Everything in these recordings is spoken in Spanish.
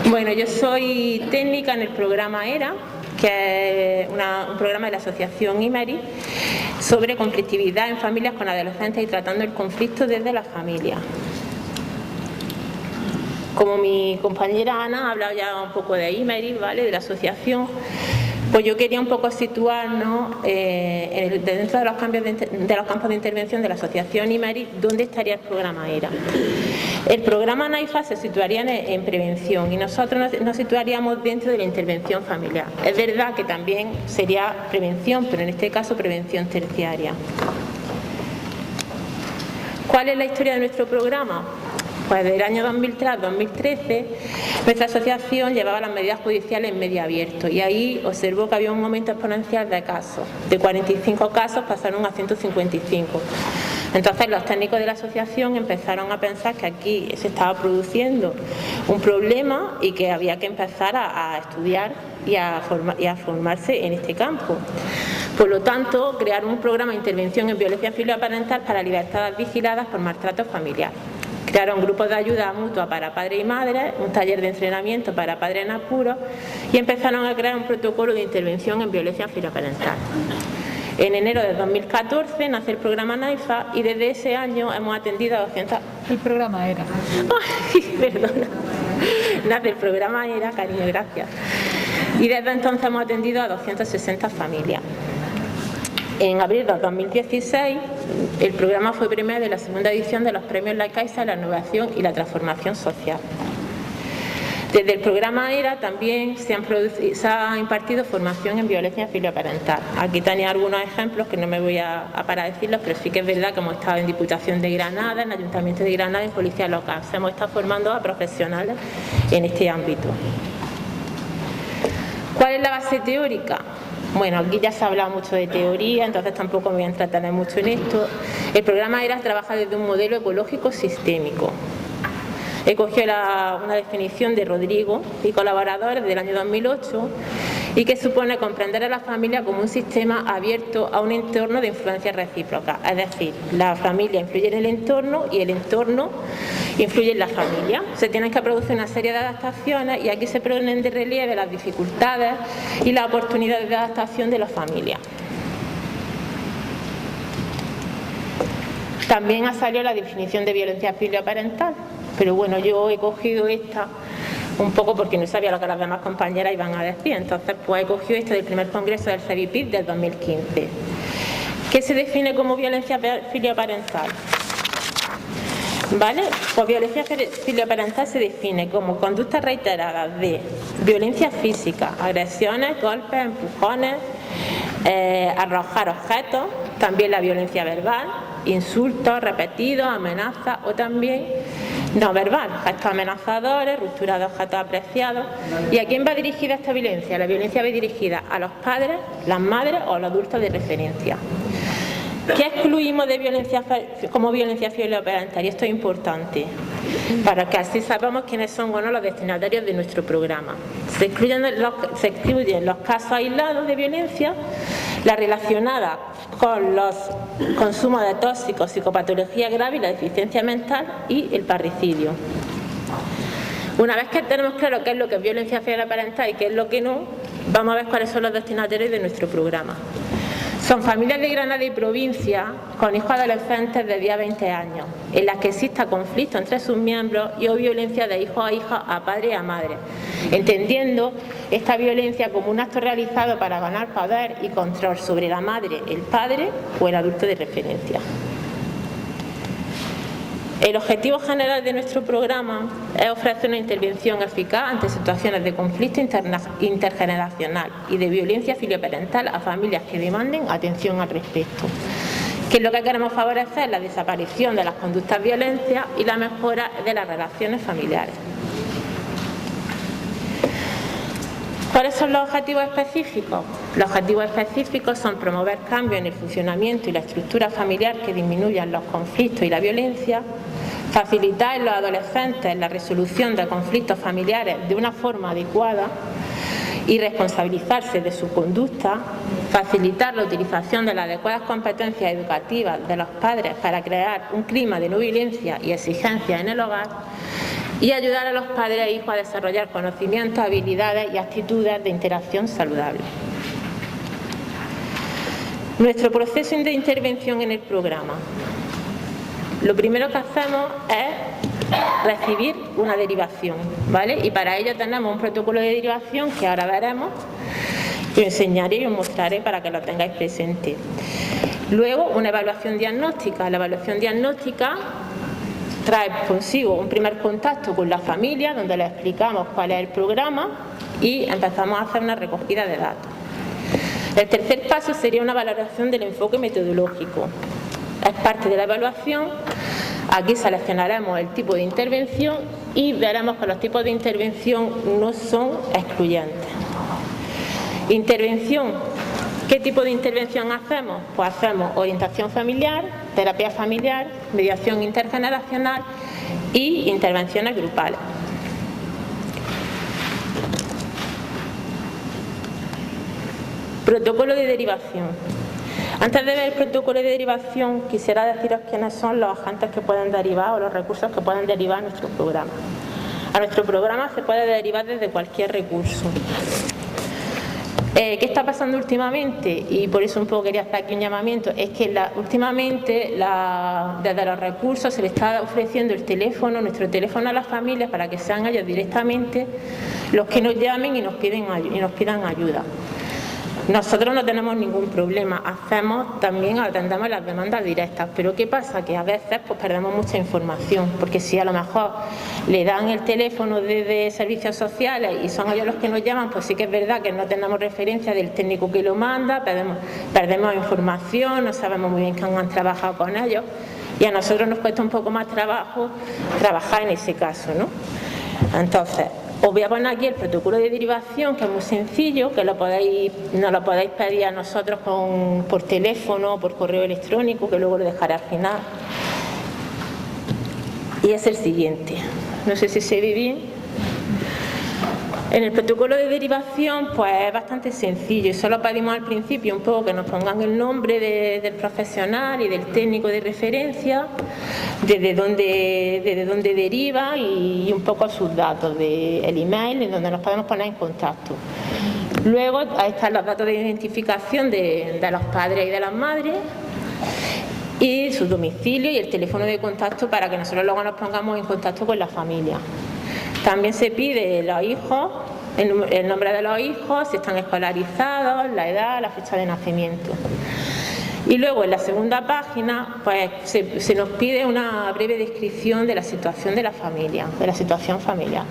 Bueno, yo soy técnica en el programa ERA, que es un programa de la Asociación IMERI sobre conflictividad en familias con adolescentes y tratando el conflicto desde la familia. Como mi compañera Ana ha hablado ya un poco de IMERI, ¿vale?, de la asociación, pues yo quería un poco situarnos dentro de los campos de intervención de la asociación IMERI, ¿dónde estaría el programa ERA? El programa NAIFA se situaría en prevención y nosotros nos situaríamos dentro de la intervención familiar. Es verdad que también sería prevención, pero en este caso prevención terciaria. ¿Cuál es la historia de nuestro programa? Pues del año 2003 a 2013 nuestra asociación llevaba las medidas judiciales en medio abierto y ahí observó que había un aumento exponencial de casos. De 45 casos pasaron a 155. Entonces los técnicos de la asociación empezaron a pensar que aquí se estaba produciendo un problema y que había que empezar a estudiar y a formarse en este campo. Por lo tanto, crearon un programa de intervención en violencia filoparental para libertades vigiladas por maltrato familiar. Crearon grupos de ayuda mutua para padres y madres, un taller de entrenamiento para padres en apuros y empezaron a crear un protocolo de intervención en violencia filoparental. En enero de 2014 nace el programa NAIFA y desde ese año hemos atendido a 200... El programa ERA. Ay, perdona. Nace el programa ERA, cariño, gracias. Y desde entonces hemos atendido a 260 familias. En abril de 2016, el programa fue premiado de la segunda edición de los premios La Caixa de la Innovación y la Transformación Social. Desde el programa ERA también se ha impartido formación en violencia filoparental. Aquí tenía algunos ejemplos que no me voy a parar a decirlos, pero sí que es verdad que hemos estado en Diputación de Granada, en Ayuntamiento de Granada y en Policía Local. Hemos estado formando a profesionales en este ámbito. ¿Cuál es la base teórica? Bueno, aquí ya se ha hablado mucho de teoría, entonces tampoco me voy a entretener mucho en esto. El programa ERA trabaja desde un modelo ecológico sistémico. He cogido una definición de Rodrigo y colaboradores del año 2008 y que supone comprender a la familia como un sistema abierto a un entorno de influencia recíproca. Es decir, la familia influye en el entorno y el entorno influye en la familia. Se tienen que producir una serie de adaptaciones y aquí se ponen de relieve las dificultades y las oportunidades de adaptación de la familia. También ha salido la definición de violencia filoparental, pero bueno, yo he cogido esta un poco porque no sabía lo que las demás compañeras iban a decir, entonces pues he cogido esta del primer congreso del CEVIPID del 2015. ¿Qué se define como violencia filoparental? ¿Vale? Pues violencia filoparental se define como conductas reiteradas de violencia física, agresiones, golpes, empujones, arrojar objetos, también la violencia verbal, insultos repetidos, amenazas o también no verbal, gestos amenazadores, ruptura de objetos apreciados. ¿Y a quién va dirigida esta violencia? La violencia va dirigida a los padres, las madres o a los adultos de referencia. ¿Qué excluimos de violencia como violencia filoparental? Y esto es importante, para que así sepamos quiénes son los destinatarios de nuestro programa. Se excluyen los casos aislados de violencia, la relacionada con los consumos de tóxicos, psicopatología grave y la deficiencia mental y el parricidio. Una vez que tenemos claro qué es lo que es violencia filoparental y qué es lo que no, vamos a ver cuáles son los destinatarios de nuestro programa. Son familias de Granada y provincia con hijos adolescentes de 10 a 20 años, en las que exista conflicto entre sus miembros y o violencia de hijo a hija, a padre y a madre, entendiendo esta violencia como un acto realizado para ganar poder y control sobre la madre, el padre o el adulto de referencia. El objetivo general de nuestro programa es ofrecer una intervención eficaz ante situaciones de conflicto intergeneracional y de violencia filoparental a familias que demanden atención al respecto. Que es lo que queremos favorecer: la desaparición de las conductas violentas y la mejora de las relaciones familiares. ¿Cuáles son los objetivos específicos? Los objetivos específicos son promover cambios en el funcionamiento y la estructura familiar que disminuyan los conflictos y la violencia, facilitar en los adolescentes la resolución de conflictos familiares de una forma adecuada y responsabilizarse de su conducta, facilitar la utilización de las adecuadas competencias educativas de los padres para crear un clima de no violencia y exigencia en el hogar y ayudar a los padres e hijos a desarrollar conocimientos, habilidades y actitudes de interacción saludable. Nuestro proceso de intervención en el programa. Lo primero que hacemos es recibir una derivación, ¿vale? Y para ello tenemos un protocolo de derivación que ahora veremos, que os enseñaré y os mostraré para que lo tengáis presente. Luego, una evaluación diagnóstica. La evaluación diagnóstica trae consigo un primer contacto con la familia, donde le explicamos cuál es el programa y empezamos a hacer una recogida de datos. El tercer paso sería una valoración del enfoque metodológico. Es parte de la evaluación. Aquí seleccionaremos el tipo de intervención y veremos que los tipos de intervención no son excluyentes. Intervención. ¿Qué tipo de intervención hacemos? Pues hacemos orientación familiar, terapia familiar, mediación intergeneracional y intervenciones grupales. Protocolo de derivación. Antes de ver el protocolo de derivación, quisiera deciros quiénes son los agentes que pueden derivar o los recursos que pueden derivar a nuestro programa. A nuestro programa se puede derivar desde cualquier recurso. ¿Qué está pasando últimamente? Y por eso un poco quería hacer aquí un llamamiento. Es que últimamente desde los recursos se le está ofreciendo el teléfono, nuestro teléfono a las familias para que sean ellos directamente los que nos llamen y nos pidan ayuda. Nosotros no tenemos ningún problema, atendemos las demandas directas, pero ¿qué pasa? Que a veces pues perdemos mucha información, porque si a lo mejor le dan el teléfono desde servicios sociales y son ellos los que nos llaman, pues sí que es verdad que no tenemos referencia del técnico que lo manda, perdemos información, no sabemos muy bien quién han trabajado con ellos y a nosotros nos cuesta un poco más trabajo trabajar en ese caso, ¿no? Entonces, os voy a poner aquí el protocolo de derivación, que es muy sencillo, que nos lo podéis pedir a nosotros por teléfono o por correo electrónico, que luego lo dejaré al final. Y es el siguiente. No sé si se ve bien. En el protocolo de derivación pues es bastante sencillo y solo pedimos al principio un poco que nos pongan el nombre del profesional y del técnico de referencia, desde dónde deriva y un poco sus datos, el email en donde nos podemos poner en contacto. Luego ahí están los datos de identificación de los padres y de las madres y su domicilio y el teléfono de contacto para que nosotros luego nos pongamos en contacto con la familia. También se pide los hijos, el nombre de los hijos, si están escolarizados, la edad, la fecha de nacimiento. Y luego en la segunda página pues se nos pide una breve descripción de la situación de la familia, de la situación familiar.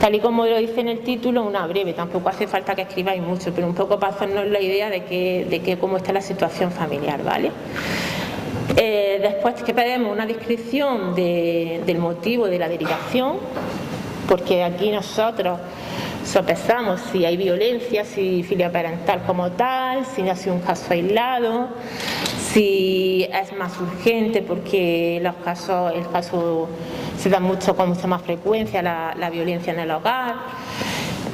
Tal y como lo dice en el título, una breve, tampoco hace falta que escribáis mucho, pero un poco para hacernos la idea de cómo está la situación familiar, ¿vale? Después que pedimos una descripción del motivo de la derivación, porque aquí nosotros sopesamos si hay violencia, si filia parental como tal, si ha sido un caso aislado, si es más urgente porque el caso se da con mucha más frecuencia la violencia en el hogar.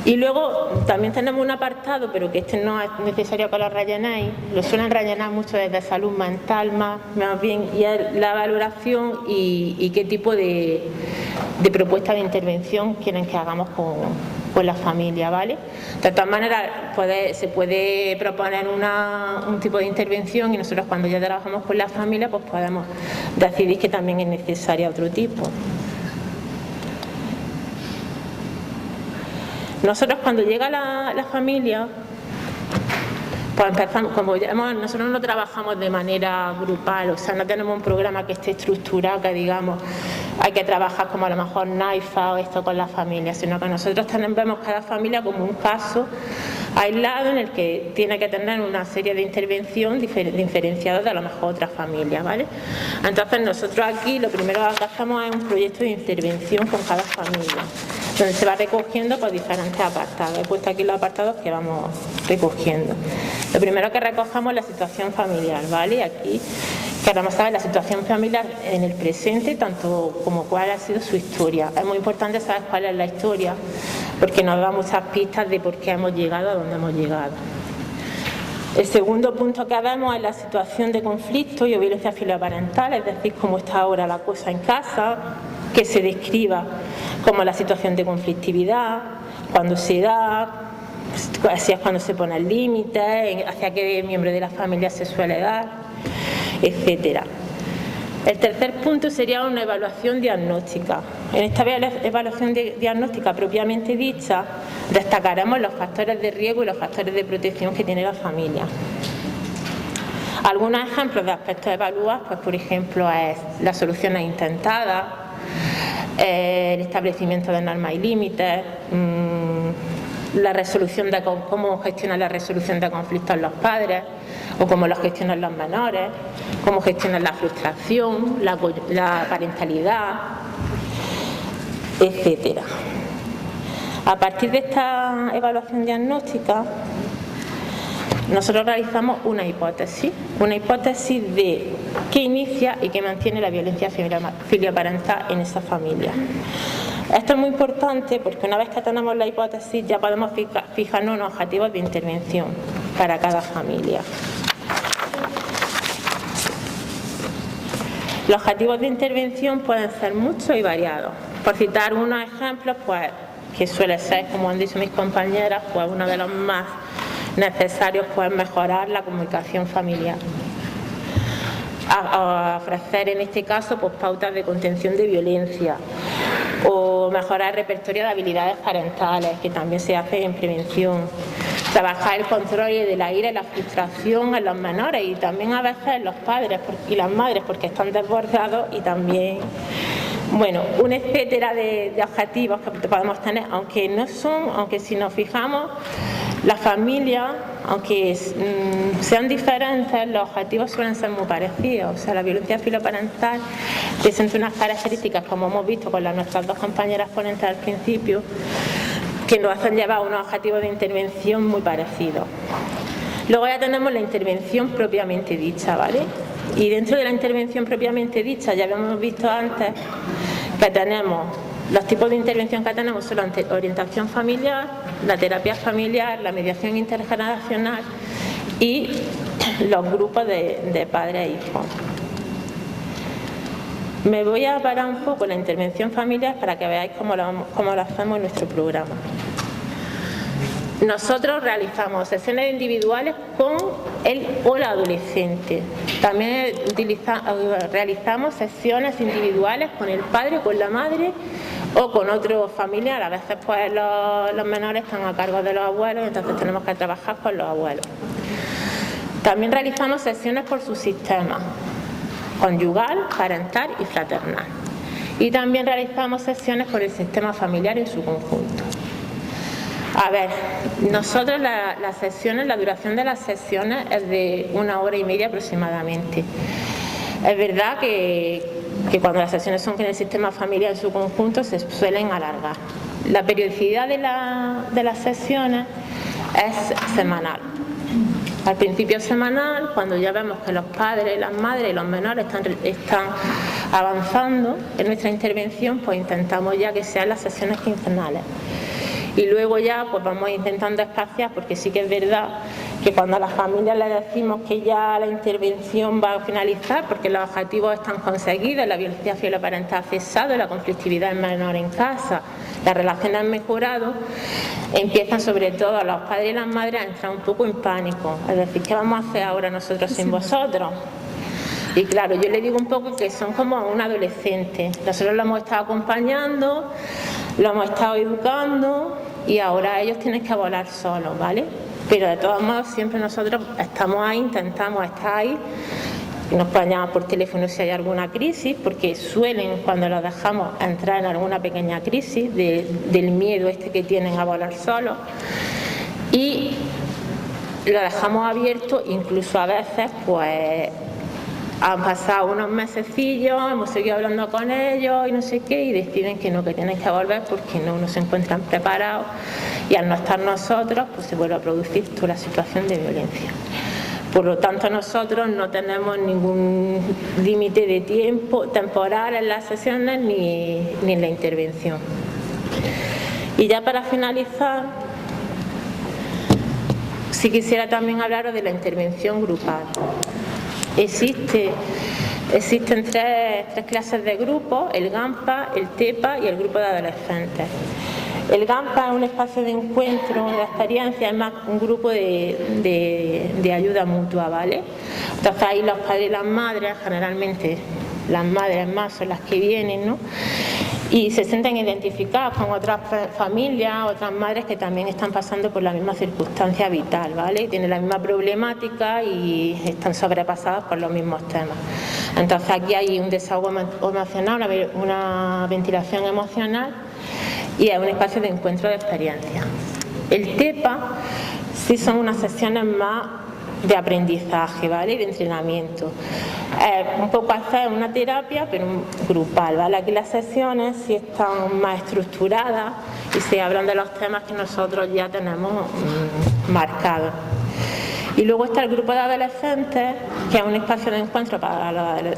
Y luego también tenemos un apartado, pero que no es necesario que lo rellenéis, lo suelen rellenar mucho desde salud mental más bien, y es la valoración y qué tipo de propuesta de intervención quieren que hagamos con la familia, ¿vale? De todas maneras, se puede proponer un tipo de intervención y nosotros cuando ya trabajamos con la familia, pues podemos decidir que también es necesaria otro tipo. Nosotros cuando llega la familia, pues empezamos, nosotros no trabajamos de manera grupal, o sea, no tenemos un programa que esté estructurado, que digamos, hay que trabajar como a lo mejor NAIFA o esto con la familia, sino que nosotros vemos cada familia como un caso aislado en el que tiene que tener una serie de intervención diferenciadas de a lo mejor otras familias, ¿vale? Entonces nosotros aquí lo primero que hacemos es un proyecto de intervención con cada familia, donde se va recogiendo por diferentes apartados. He puesto aquí los apartados que vamos recogiendo. Lo primero que recojamos es la situación familiar, ¿vale? Aquí queremos saber la situación familiar en el presente, tanto como cuál ha sido su historia. Es muy importante saber cuál es la historia, porque nos da muchas pistas de por qué hemos llegado a donde hemos llegado. El segundo punto que vemos es la situación de conflicto y o violencia filoparental, es decir, cómo está ahora la cosa en casa. que se describa como la situación de conflictividad, cuando se da, si es cuando se pone el límite, hacia qué miembro de la familia se suele dar, etcétera. El tercer punto sería una evaluación diagnóstica. En esta evaluación diagnóstica propiamente dicha, destacaremos los factores de riesgo y los factores de protección que tiene la familia. Algunos ejemplos de aspectos a evaluar, pues por ejemplo, es las soluciones intentadas, el establecimiento de normas y límites, la resolución de cómo gestionar la resolución de conflictos los padres o cómo los gestionan los menores, cómo gestionan la frustración, la parentalidad, etcétera. A partir de esta evaluación diagnóstica, nosotros realizamos una hipótesis de qué inicia y qué mantiene la violencia filioparental en esa familia. Esto es muy importante porque una vez que tenemos la hipótesis ya podemos fijarnos unos objetivos de intervención para cada familia. Los objetivos de intervención pueden ser muchos y variados. Por citar unos ejemplos, pues que suele ser, como han dicho mis compañeras, pues uno de los más necesarios, pues mejorar la comunicación familiar. A ofrecer en este caso pues pautas de contención de violencia o mejorar el repertorio de habilidades parentales, que también se hace en prevención. Trabajar el control de la ira y la frustración en los menores y también a veces en los padres y las madres porque están desbordados, y también, bueno, un etcétera de objetivos que podemos tener, aunque si nos fijamos, las familias, aunque sean diferentes, los objetivos suelen ser muy parecidos. O sea, la violencia filoparental presenta unas características, como hemos visto con nuestras dos compañeras ponentes al principio, que nos hacen llevar unos objetivos de intervención muy parecidos. Luego ya tenemos la intervención propiamente dicha, ¿vale? Y dentro de la intervención propiamente dicha, ya habíamos visto antes que tenemos los tipos de intervención que tenemos son la orientación familiar, la terapia familiar, la mediación intergeneracional y los grupos de padres e hijos. Me voy a parar un poco en la intervención familiar para que veáis cómo lo hacemos en nuestro programa. Nosotros realizamos sesiones individuales con el o la adolescente. También realizamos sesiones individuales con el padre, con la madre o con otro familiar. A veces pues los menores están a cargo de los abuelos, entonces tenemos que trabajar con los abuelos. También realizamos sesiones por subsistemas: conyugal, parental y fraternal. Y también realizamos sesiones por el sistema familiar en su conjunto. A ver, nosotros las sesiones, la duración de las sesiones es de 1 hora y media aproximadamente. Es verdad que cuando las sesiones son en el sistema familiar en su conjunto se suelen alargar. La periodicidad de las sesiones es semanal. Al principio semanal, cuando ya vemos que los padres, las madres y los menores están avanzando en nuestra intervención, pues intentamos ya que sean las sesiones quincenales. Y luego ya pues vamos intentando espaciar, porque sí que es verdad que cuando a las familias les decimos que ya la intervención va a finalizar porque los objetivos están conseguidos, la violencia filoparental ha cesado, la conflictividad es menor en casa, las relaciones han mejorado, empiezan sobre todo los padres y las madres a entrar un poco en pánico, es decir, ¿qué vamos a hacer ahora nosotros sin vosotros? Y claro, yo le digo un poco que son como un adolescente. Nosotros lo hemos estado acompañando, lo hemos estado educando y ahora ellos tienen que volar solos, ¿vale? Pero de todos modos siempre nosotros estamos ahí, intentamos estar ahí. Nos pueden llamar por teléfono si hay alguna crisis, porque suelen, cuando los dejamos, entrar en alguna pequeña crisis del miedo que tienen a volar solos. Y lo dejamos abierto, incluso a veces, pues han pasado unos mesecillos, hemos seguido hablando con ellos y no sé qué, y deciden que no, que tienen que volver porque no se encuentran preparados, y al no estar nosotros, pues se vuelve a producir toda la situación de violencia. Por lo tanto, nosotros no tenemos ningún límite de tiempo temporal en las sesiones ni en la intervención. Y ya para finalizar, si quisiera también hablaros de la intervención grupal. Existe Existen tres clases de grupos: el GAMPA, el TEPA y el grupo de adolescentes. El GAMPA es un espacio de encuentro, de experiencia, es más un grupo de ayuda mutua, ¿vale? Entonces ahí los padres y las madres, generalmente las madres más son las que vienen, ¿no? Y se sienten identificadas con otras familias, otras madres que también están pasando por la misma circunstancia vital, ¿vale? Tienen la misma problemática y están sobrepasadas por los mismos temas. Entonces aquí hay un desahogo emocional, una ventilación emocional, y es un espacio de encuentro de experiencias. El TEPA sí son unas sesiones más de aprendizaje, ¿vale? Y de entrenamiento. Un poco hacer una terapia, pero grupal, ¿vale? Aquí las sesiones sí están más estructuradas y se hablan de los temas que nosotros ya tenemos marcados. Y luego está el grupo de adolescentes, que es un espacio de encuentro para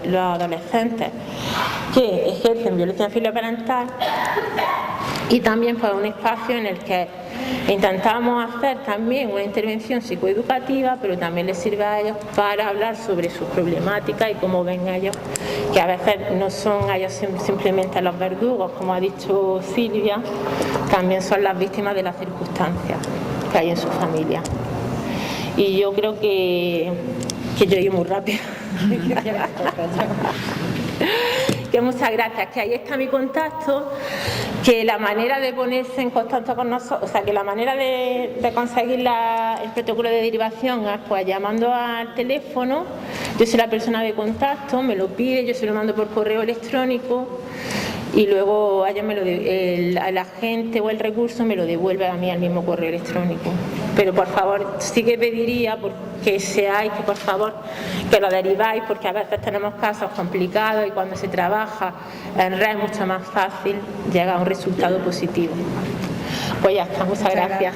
los adolescentes que ejercen violencia filoparental, y también pues un espacio en el que intentamos hacer también una intervención psicoeducativa, pero también les sirve a ellos para hablar sobre sus problemáticas y cómo ven ellos, que a veces no son ellos simplemente los verdugos, como ha dicho Silvia, también son las víctimas de las circunstancias que hay en su familia. Y yo creo que yo he ido muy rápido. Que muchas gracias, que ahí está mi contacto, que la manera de ponerse en contacto con nosotros, o sea, que la manera de conseguir el protocolo de derivación es pues llamando al teléfono. Yo soy la persona de contacto, me lo pide, yo se lo mando por correo electrónico y luego el agente o el recurso me lo devuelve a mí al mismo correo electrónico. Pero por favor, sí que pediría que seáis, que por favor, que lo deriváis, porque a veces tenemos casos complicados y cuando se trabaja en red es mucho más fácil llegar a un resultado positivo. Pues ya está, muchas gracias.